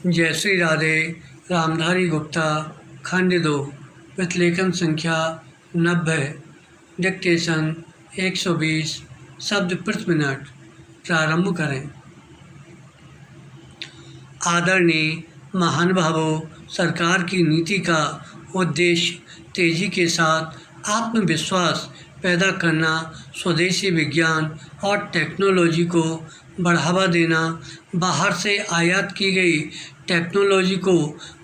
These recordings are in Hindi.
जय श्री राधे। रामधारी गुप्ता, खंड 2, वितलेखन संख्या 90, डिक्टेशन 120 शब्द प्रति मिनट। प्रारंभ करें। आदरणीय महानुभावों, सरकार की नीति का उद्देश्य तेजी के साथ आत्मविश्वास पैदा करना, स्वदेशी विज्ञान और टेक्नोलॉजी को बढ़ावा देना, बाहर से आयात की गई टेक्नोलॉजी को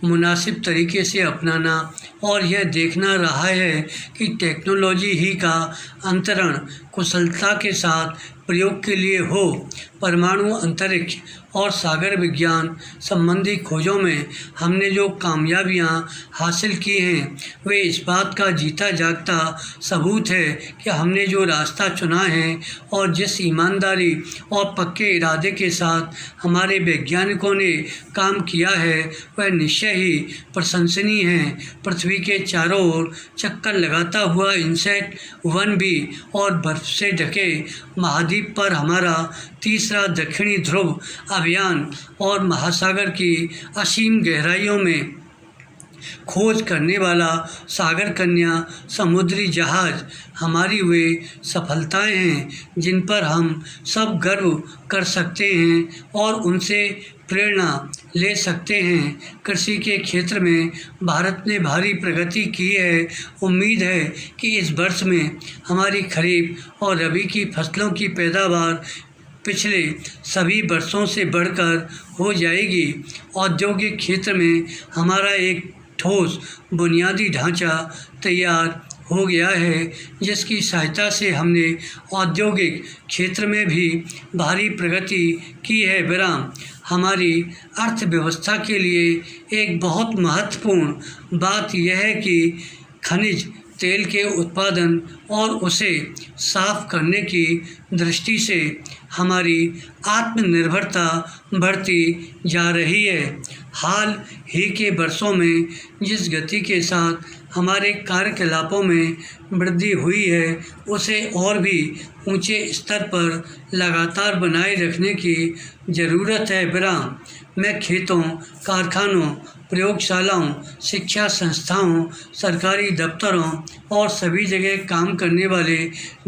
मुनासिब तरीके से अपनाना और यह देखना रहा है कि टेक्नोलॉजी ही का अंतरण कुशलता के साथ प्रयोग के लिए हो। परमाणु, अंतरिक्ष और सागर विज्ञान संबंधी खोजों में हमने जो कामयाबियां हासिल की हैं, वे इस बात का जीता जागता सबूत है कि हमने जो रास्ता चुना है और जिस ईमानदारी और पक्के इरादे के साथ हमारे वैज्ञानिकों ने काम किया है, वह निश्चय ही प्रशंसनीय है। पृथ्वी के चारों ओर चक्कर लगाता हुआ इनसैट 1B और बर्फ से ढके महाद्वीप पर हमारा तीसरा दक्षिणी ध्रुव अभियान और महासागर की असीम गहराइयों में खोज करने वाला सागर कन्या समुद्री जहाज हमारी वे सफलताएं हैं जिन पर हम सब गर्व कर सकते हैं और उनसे प्रेरणा ले सकते हैं। कृषि के क्षेत्र में भारत ने भारी प्रगति की है। उम्मीद है कि इस वर्ष में हमारी खरीफ और रबी की फसलों की पैदावार पिछले सभी वर्षों से बढ़कर हो जाएगी। औद्योगिक क्षेत्र में हमारा एक ठोस बुनियादी ढांचा तैयार हो गया है, जिसकी सहायता से हमने औद्योगिक क्षेत्र में भी भारी प्रगति की है। विराम हमारी अर्थव्यवस्था के लिए एक बहुत महत्वपूर्ण बात यह है कि खनिज तेल के उत्पादन और उसे साफ करने की दृष्टि से हमारी आत्मनिर्भरता बढ़ती जा रही है। हाल ही के वर्षों में जिस गति के साथ हमारे कार्यकलापों में वृद्धि हुई है, उसे और भी ऊंचे स्तर पर लगातार बनाए रखने की ज़रूरत है। विराम मैं खेतों, कारखानों, प्रयोगशालाओं, शिक्षा संस्थाओं, सरकारी दफ्तरों और सभी जगह काम करने वाले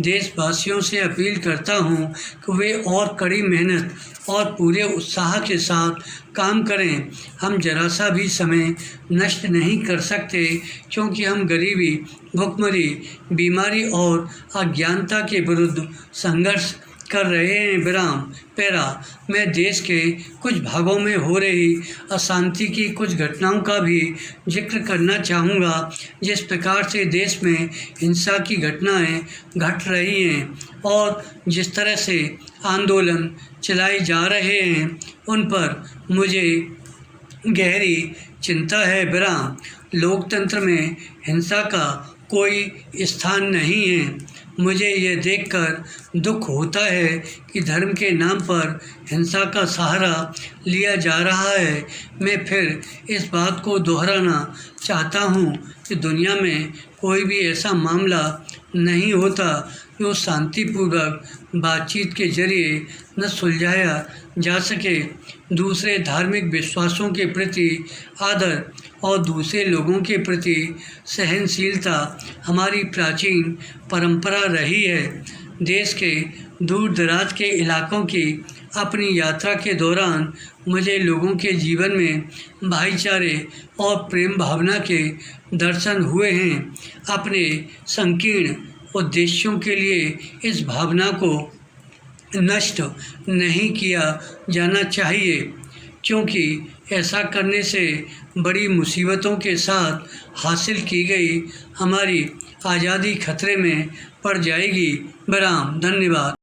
देशवासियों से अपील करता हूं कि वे और कड़ी मेहनत और पूरे उत्साह के साथ काम करें। हम जरा सा भी समय नष्ट नहीं कर सकते, क्योंकि हम गरीबी, भुखमरी, बीमारी और अज्ञानता के विरुद्ध संघर्ष कर रहे हैं। विराम पैरा मैं देश के कुछ भागों में हो रही अशांति की कुछ घटनाओं का भी जिक्र करना चाहूँगा। जिस प्रकार से देश में हिंसा की घटनाएं घट रही हैं और जिस तरह से आंदोलन चलाए जा रहे हैं, उन पर मुझे गहरी चिंता है। विराम लोकतंत्र में हिंसा का कोई स्थान नहीं है। मुझे यह देखकर दुख होता है कि धर्म के नाम पर हिंसा का सहारा लिया जा रहा है। मैं फिर इस बात को दोहराना चाहता हूँ कि दुनिया में कोई भी ऐसा मामला नहीं होता जो शांतिपूर्वक बातचीत के जरिए न सुलझाया जा सके। दूसरे धार्मिक विश्वासों के प्रति आदर और दूसरे लोगों के प्रति सहनशीलता हमारी प्राचीन परंपरा रही है। देश के दूर दराज के इलाकों की अपनी यात्रा के दौरान मुझे लोगों के जीवन में भाईचारे और प्रेम भावना के दर्शन हुए हैं। अपने संकीर्ण उद्देश्यों के लिए इस भावना को नष्ट नहीं किया जाना चाहिए, क्योंकि ऐसा करने से बड़ी मुसीबतों के साथ हासिल की गई हमारी आज़ादी खतरे में पड़ जाएगी। विराम धन्यवाद।